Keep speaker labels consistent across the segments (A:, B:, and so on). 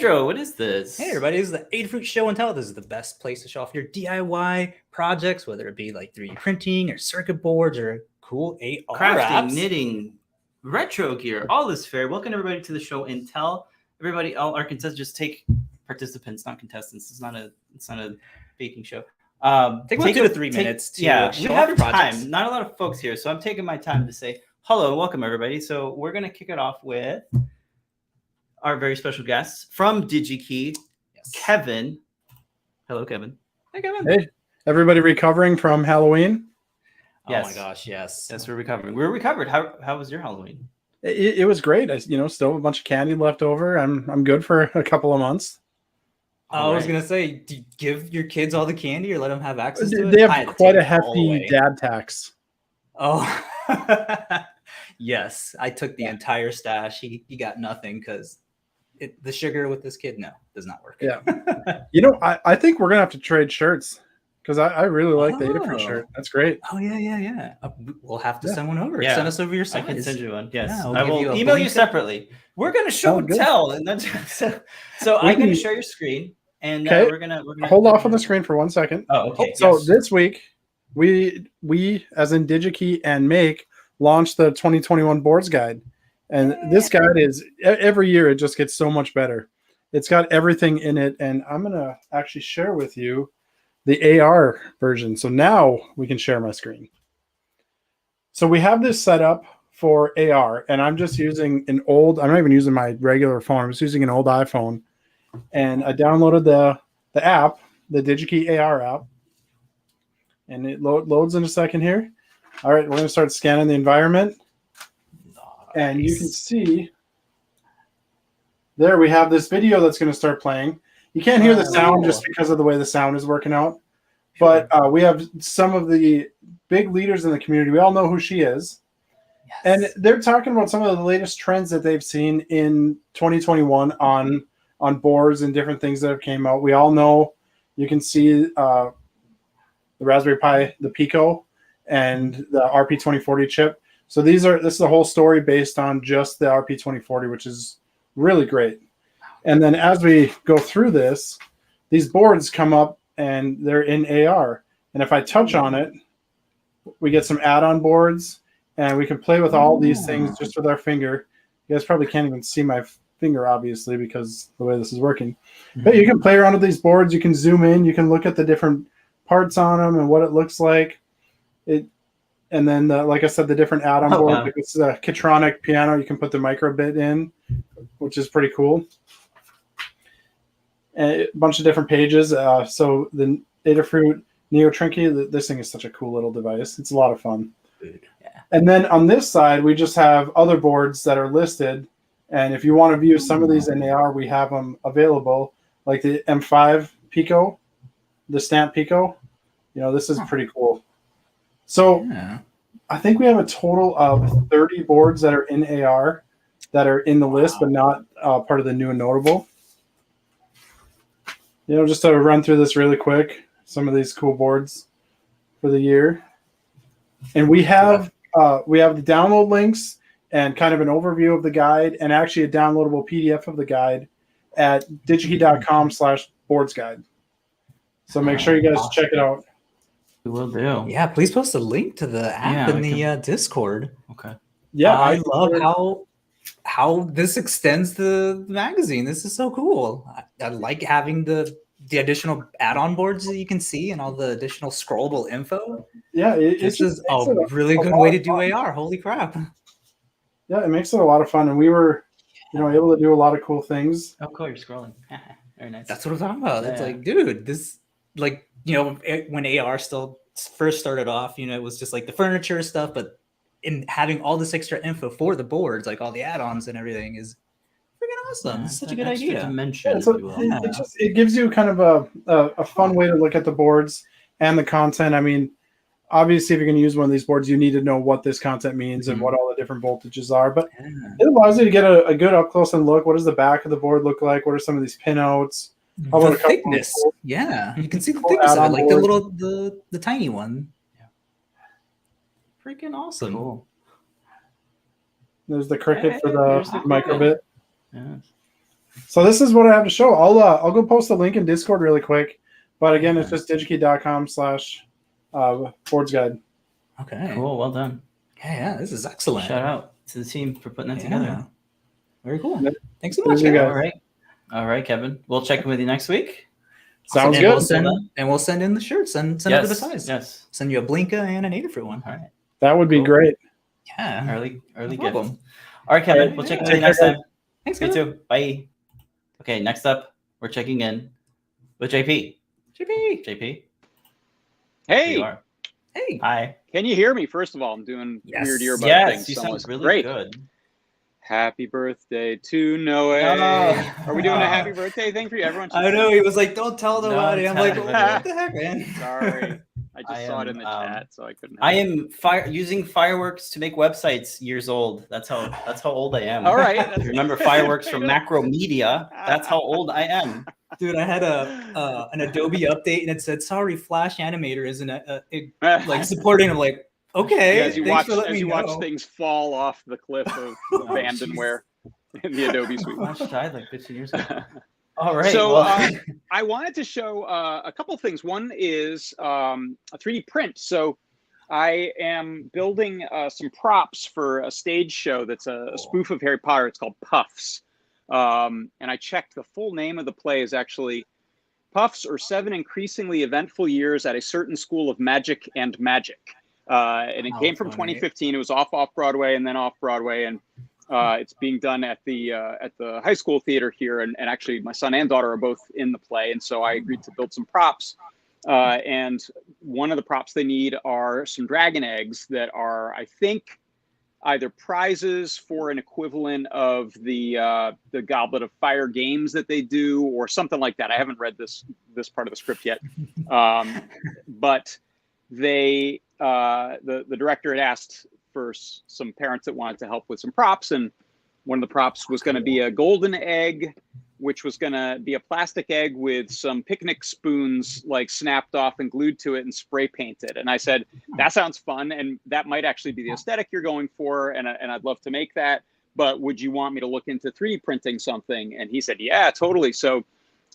A: Pedro, what is this?
B: Hey everybody, this is the Adafruit Show and Tell. This is the best place to show off your DIY projects, whether it be like 3D printing or circuit boards or cool AR
A: crafting,
B: apps.
A: knitting, retro gear, all is fair. Welcome everybody to the show and tell. Everybody, all our contestants, just take participants, not contestants. It's not a baking show.
B: Take about 2 to 3 minutes to
A: we
B: show
A: have
B: off your projects.
A: time. Not a lot of folks here, so I'm taking my time to say hello and welcome everybody. So we're gonna kick it off with our very special guests from DigiKey, Kevin. Hello, Kevin.
B: Hey, Kevin.
C: Hey, everybody recovering from Halloween?
B: Yes. Oh my gosh, yes.
A: Yes, we're recovering. We're recovered. How was your Halloween?
C: It was great. I still have a bunch of candy left over. I'm good for a couple of months.
B: I was gonna say, do you give your kids all the candy or let them have access to it?
C: They have quite a hefty dad tax.
B: Oh, yes. I took the entire stash. He got nothing because the sugar with this kid, no, does not work.
C: Yeah. I think we're gonna have to trade shirts because I really like the Adafruit shirt. That's great.
B: Oh yeah. We'll have to send one over. Yeah. Send us over your size.
A: I can send you one. Yes,
B: yeah,
A: I will email you separately. We're gonna show and tell, and that's so I'm gonna share your screen, and we're gonna
C: hold off on the screen for 1 second.
A: Oh, okay.
C: So this week we as in DigiKey and Make launched the 2021 boards guide. And this guide is every year it just gets so much better. It's got everything in it, and I'm gonna actually share with you the AR version. So now we can share my screen. So we have this set up for AR, and I'm just using I'm not even using my regular phone. I'm just using an old iPhone, and I downloaded the app, the DigiKey AR app, and it loads in a second here. All right, we're gonna start scanning the environment. And you can see there we have this video that's going to start playing. You can't hear the sound just because of the way the sound is working out. But we have some of the big leaders in the community. We all know who she is. Yes. And they're talking about some of the latest trends that they've seen in 2021 on boards and different things that have came out. We all know, you can see the Raspberry Pi, the Pico, and the RP2040 chip. So this is the whole story based on just the RP2040, which is really great. And then as we go through this, these boards come up and they're in AR. And if I touch on it, we get some add-on boards, and we can play with all these things just with our finger. You guys probably can't even see my finger, obviously, because the way this is working. But you can play around with these boards. You can zoom in. You can look at the different parts on them and what it looks like. And then, like I said, the different add-on board. Wow. Like it's a Kitronic piano. You can put the microbit in, which is pretty cool. And a bunch of different pages. So the Adafruit Neo Trinky, this thing is such a cool little device. It's a lot of fun. Yeah. And then on this side, we just have other boards that are listed. And if you want to view some of these in AR, we have them available, like the M5 Pico, the Stamp Pico. This is pretty cool. So I think we have a total of 30 boards that are in AR that are in the list, but not part of the new and notable. Just to run through this really quick, some of these cool boards for the year. And we have the download links and kind of an overview of the guide, and actually a downloadable PDF of the guide at digikey.com/boardsguide. So make sure you guys check it out.
A: We will do.
B: Yeah, please post a link to the app in the Discord.
A: Okay.
C: Yeah,
B: I love how this extends the magazine. This is so cool. I like having the additional add-on boards that you can see and all the additional scrollable info.
C: Yeah,
B: this is a really good way to do AR. Holy crap!
C: Yeah, it makes it a lot of fun, and we were, able to do a lot of cool things.
A: Oh, cool! You're scrolling. Very nice.
B: That's what I'm talking about. It's like, dude, this when AR still first started off, it was just like the furniture stuff, but in having all this extra info for the boards, like all the add-ons and everything, is freaking awesome. It's such a good idea.
A: Dimension.
C: It gives you kind of a fun way to look at the boards and the content. I mean, obviously, if you're going to use one of these boards, you need to know what this content means and what all the different voltages are. But it allows you to get a good up close and look. What does the back of the board look like? What are some of these pinouts?
B: The thickness, you can see the thickness of it, like the tiny one. Yeah, freaking awesome.
A: Cool.
C: There's the Cricut for the microbit.
A: Yeah.
C: So this is what I have to show. I'll go post the link in Discord really quick. But again, it's just digikey.com/boards guide.
B: Okay.
A: Cool. Well done.
B: Yeah, this is excellent.
A: Shout out to the team for putting that together.
B: Very cool.
C: Yep.
B: Thanks so much,
C: Thank you,
B: guys.
C: guys.
A: All right, Kevin. We'll check in with you next week.
C: Sounds
B: And
C: good.
B: we'll send in the shirts and send over the size.
A: Yes.
B: Send you a Blinka and an Adafruit one.
A: All right.
C: That would be
A: Cool.
C: great.
B: Yeah.
A: Early
B: No
A: gift.
B: problem.
A: All right, Kevin.
B: All
A: We'll
B: right,
A: check in
B: yeah.
A: with you next time.
B: Thanks,
A: You
B: guys.
A: too. Bye. Okay, next up, we're checking in with JP.
B: JP.
A: JP.
D: Hey,
A: You are.
B: Hey.
A: Hi.
D: can you hear me? First of all, I'm doing
B: Yes.
D: weird earbud
A: Yes,
D: things.
A: you
D: so
A: sound
D: it's
A: really
D: great.
A: good.
D: Happy birthday to Noah.
A: Oh.
D: Are we doing a happy birthday thing for you? Everyone should
B: I know. He was like, don't tell
A: Don't
B: nobody. I'm
A: tell
B: like,
A: anybody.
B: what the heck, man?
D: Sorry. I just
A: I
D: saw it
A: am,
D: in the chat, so I couldn't.
A: I am using fireworks to make websites years old. That's how old I am.
D: All right.
A: If you remember fireworks from Macro Media, that's how old I am.
B: Dude, I had an Adobe update and it said, sorry, Flash Animator isn't like supporting. I'm like, okay.
D: as you
B: thanks
D: watch
B: for letting me
D: watch
B: know.
D: things fall off the cliff of abandonware in the Adobe suite.
A: Flash died like 15 years ago. All right.
D: So
A: well,
D: I wanted to show a couple of things. One is a 3D print. So I am building some props for a stage show that's a spoof of Harry Potter. It's called Puffs. And I checked the full name of the play is actually Puffs or 7 Increasingly Eventful Years at a Certain School of Magic and Magic. And it came from 2015. It was off Broadway and then off Broadway. And it's being done at the high school theater here. And actually my son and daughter are both in the play. And so I agreed to build some props. And one of the props they need are some dragon eggs that are, I think, either prizes for an equivalent of the Goblet of Fire games that they do, or something like that. I haven't read this part of the script yet, but they the director had asked for some parents that wanted to help with some props, and one of the props was going to be a golden egg, which was going to be a plastic egg with some picnic spoons like snapped off and glued to it and spray painted. And I said, that sounds fun. And that might actually be the aesthetic you're going for. And I'd love to make that. But would you want me to look into 3D printing something? And he said, yeah, totally. So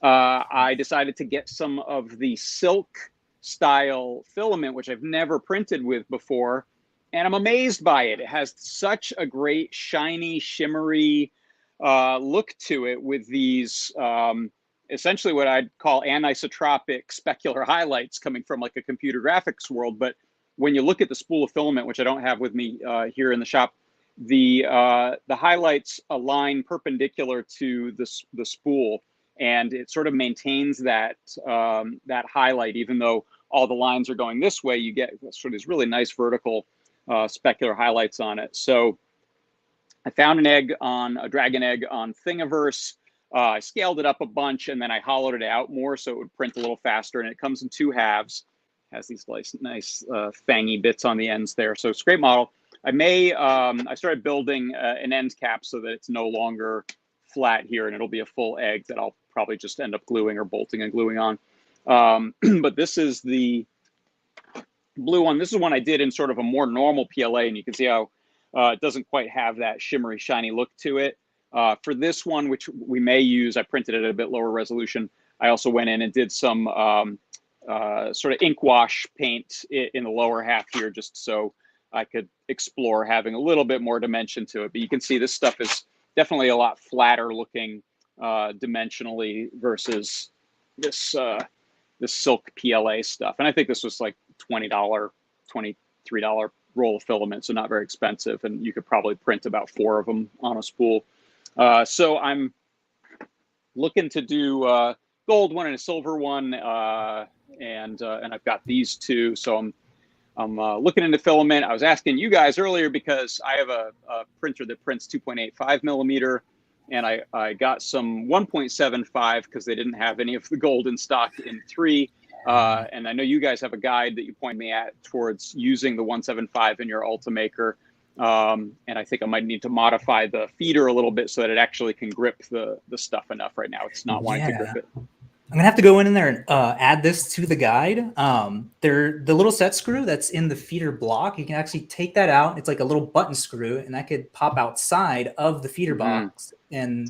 D: I decided to get some of the silk style filament, which I've never printed with before. And I'm amazed by it. It has such a great shiny, shimmery look to it with these essentially what I'd call anisotropic specular highlights coming from like a computer graphics world. But when you look at the spool of filament, which I don't have with me here in the shop, the highlights align perpendicular to the spool, and it sort of maintains that that highlight. Even though all the lines are going this way, you get sort of these really nice vertical specular highlights on it. So I found a dragon egg on Thingiverse. I scaled it up a bunch, and then I hollowed it out more so it would print a little faster. And it comes in 2 halves. Has these nice fangy bits on the ends there. So it's a great model. I started building an end cap so that it's no longer flat here, and it'll be a full egg that I'll probably just end up gluing or bolting and gluing on. But this is the blue one. This is one I did in sort of a more normal PLA, and you can see how it doesn't quite have that shimmery, shiny look to it. For this one, which we may use, I printed it at a bit lower resolution. I also went in and did some sort of ink wash paint in the lower half here, just so I could explore having a little bit more dimension to it. But you can see this stuff is definitely a lot flatter looking dimensionally versus this this silk PLA stuff. And I think this was like $20, $23 roll of filament, so not very expensive, and you could probably print about 4 of them on a spool. So I'm looking to do a gold one and a silver one, and I've got these 2. So I'm looking into filament. I was asking you guys earlier because I have a printer that prints 2.85 millimeter, and I got some 1.75 because they didn't have any of the gold in stock in 3. And I know you guys have a guide that you point me at towards using the 175 in your Ultimaker. And I think I might need to modify the feeder a little bit so that it actually can grip the stuff enough. Right now it's not wanting to grip it.
B: I'm gonna have to go in there and add this to the guide. The little set screw that's in the feeder block, you can actually take that out. It's like a little button screw, and that could pop outside of the feeder box. And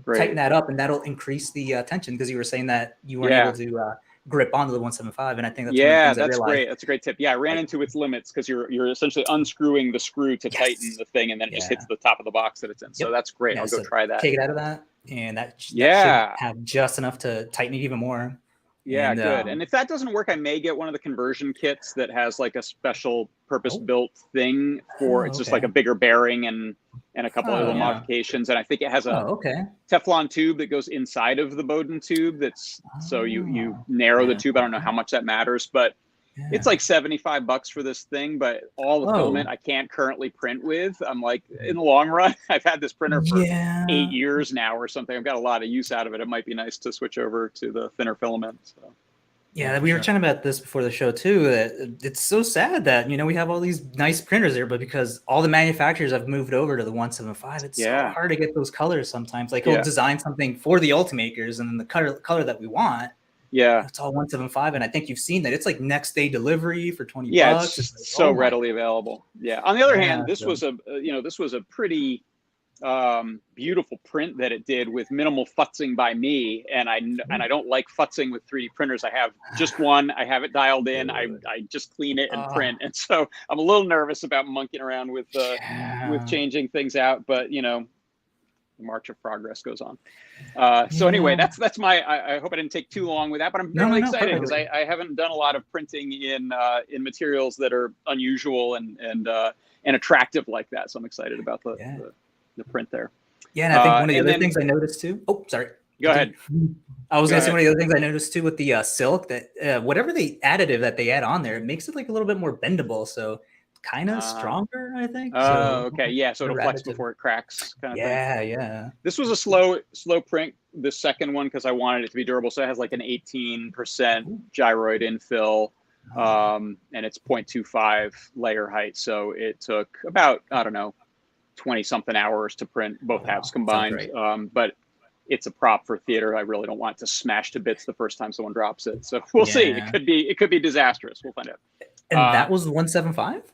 B: tighten that up, and that'll increase the tension, because you were saying that you weren't able to grip onto the 175, and I think that's one of the things
D: that's
B: I realized.
D: great. That's a great tip. Yeah, I ran into its limits because you're essentially unscrewing the screw to tighten the thing, and then it just hits the top of the box that it's in. So that's great. I'll go try that.
B: Take it out of that, and that should have just enough to tighten it even more.
D: Yeah, good. And if that doesn't work, I may get one of the conversion kits that has like a special purpose-built thing for it's just like a bigger bearing and a couple of little modifications. And I think it has a Teflon tube that goes inside of the Bowden tube. That's so you narrow the tube. I don't know how much that matters, but it's like $75 for this thing. But all the filament I can't currently print with. I'm like, in the long run, I've had this printer for 8 years now or something. I've got a lot of use out of it. It might be nice to switch over to the thinner filament. So.
B: Yeah, we were chatting about this before the show too. That it's so sad that we have all these nice printers there, but because all the manufacturers have moved over to the 175, it's so hard to get those colors sometimes. Like we'll design something for the Ultimakers, and then the color that we want, it's all 175, and I think you've seen that it's like next day delivery for $20.
D: Yeah, it's just so readily available. Yeah. On the other hand, this was a pretty beautiful print that it did with minimal futzing by me, and I don't like futzing with 3D printers. I have just one. I have it dialed in. I just clean it and print, and so I'm a little nervous about monkeying around with changing things out. But the march of progress goes on. So anyway, that's my. I hope I didn't take too long with that, but I'm really excited because I haven't done a lot of printing in materials that are unusual and attractive like that. So I'm excited about the print there.
B: Yeah, and I think one of the other things I noticed too. Oh, sorry.
D: Go ahead.
B: I was going to say one of the other things I noticed too with the silk, that whatever the additive that they add on there, it makes it like a little bit more bendable. So kind of stronger, I think.
D: Okay. Yeah. So it'll flex before it cracks. Kind of thing.
B: Yeah.
D: This was a slow print, the second one, because I wanted it to be durable. So it has like an 18% gyroid infill, and it's 0.25 layer height. So it took about, 20 something hours to print both halves combined. But it's a prop for theater. I really don't want it to smash to bits the first time someone drops it. So we'll see. It could be disastrous. We'll find out.
B: And that was the 175?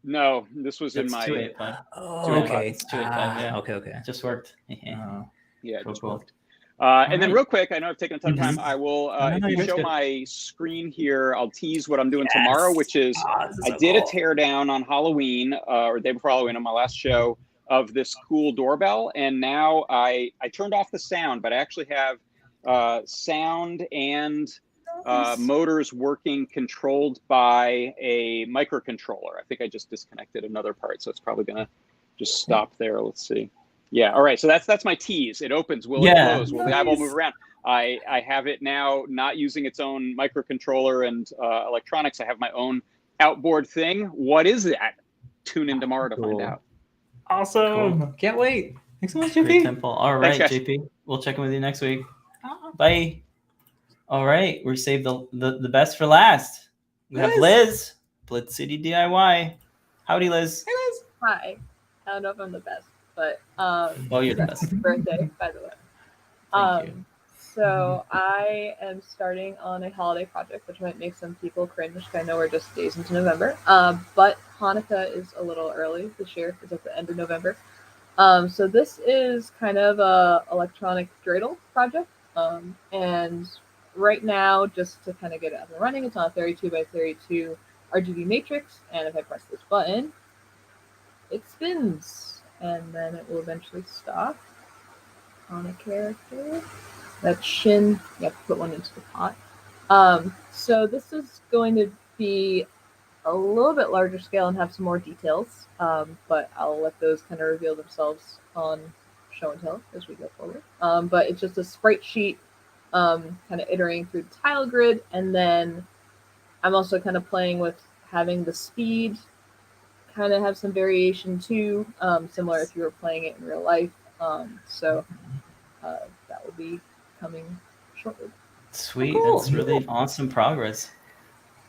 D: No, this was in my
A: 285.
B: Oh, okay.
A: It's 285.
B: Okay.
A: It just worked.
D: Yeah, it just
A: cool.
D: worked. And then real quick, I know I've taken a ton of time. I will, if you show
A: good.
D: my screen here, I'll tease what I'm doing tomorrow, which is I did a teardown on Halloween, or the day before Halloween on my last show, of this cool doorbell. And now I turned off the sound, but I actually have sound and motors working controlled by a microcontroller. I think I just disconnected another part, so it's probably going to just stop there. Let's see. Yeah. All right. So that's my tease. It opens. Will it close? Will the eyeball move around? I have it now not using its own microcontroller and electronics. I have my own outboard thing. What is that? Tune in tomorrow to find out.
B: Awesome. Cool. Can't wait. Thanks so much,
A: Great
B: JP.
A: temple. All right,
D: Thanks,
A: JP. We'll check in with you next week. Bye. All right. We saved the best for last. We have Liz, Blitz City DIY. Howdy, Liz.
E: Hey, Liz. Hi. I don't know if I'm the best, but
A: you're the best.
E: Birthday, by the way.
A: Thank you.
E: So I am starting on a holiday project, which might make some people cringe. I know we're just days into November, but Hanukkah is a little early this year. It's at the end of November. So this is kind of a electronic dreidel project, and right now, just to kind of get it up and running, it's on a 32 by 32 RGB matrix, and if I press this button, it spins, and then it will eventually stop on a character. That shin, you have to put one into the pot. So this is going to be a little bit larger scale and have some more details, but I'll let those kind of reveal themselves on show and tell as we go forward. But it's just a sprite sheet, kind of iterating through the tile grid, and then I'm also kind of playing with having the speed kind of have some variation too, similar if you were playing it in real life. So that will be coming shortly.
A: Sweet. Cool. That's really awesome progress.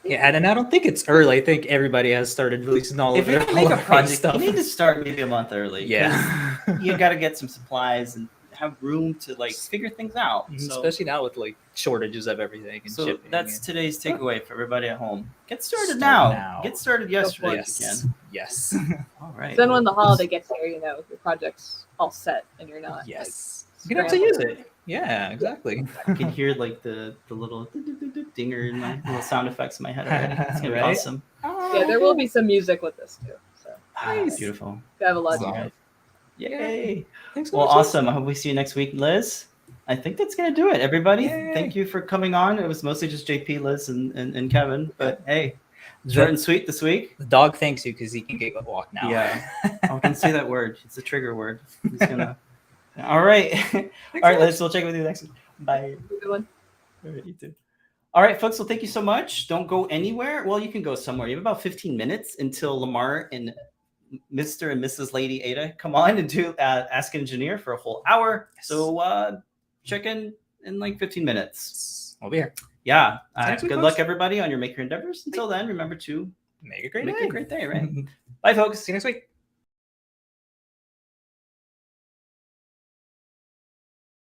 B: Yeah, and I don't think it's early. I think everybody has started releasing all of their
A: make a project
B: stuff.
A: You need to start maybe a month early.
B: Yeah.
A: You got to get some supplies and have room to figure things out. So,
B: especially now with shortages of everything and shipping.
A: That's today's takeaway for everybody at home. Get started now. Get started yesterday if you can.
B: Yes.
A: All right.
E: Then when the holiday gets here, your project's all set and you're not
B: You can actually use it. Yeah, exactly.
A: I can hear like the little dinger in my little sound effects in my head already. It's gonna be
B: Right?
A: awesome.
E: Yeah, there will be some music with this too. So
B: Nice.
A: Beautiful.
E: you have a lot
A: All
E: to
A: right. Yay.
B: Thanks.
A: Well, awesome. I hope we see you next week, Liz. I think that's gonna do it. Everybody,
B: Yay.
A: thank you for coming on. It was mostly just JP, Liz, and Kevin. But hey, short and sweet this week.
B: The dog thanks you because he can get a walk now.
A: Yeah. I can say that word. It's a trigger word. He's gonna. All right. All right, Liz. We'll check with you next week. Bye.
E: Good one.
A: All right, you too. All right, folks. Well, thank you so much. Don't go anywhere. Well, you can go somewhere. You have about 15 minutes until Lamar and Mr. and Mrs. Lady Ada come on and do Ask an Engineer for a whole hour.
B: Yes.
A: So check in like 15 minutes.
B: We'll be here.
A: Yeah.
B: Next week,
A: Good
B: folks.
A: luck, everybody, on your maker endeavors. Until then, remember to
B: Make a great
A: make
B: day.
A: a great day, right? Bye, folks.
B: See you next week.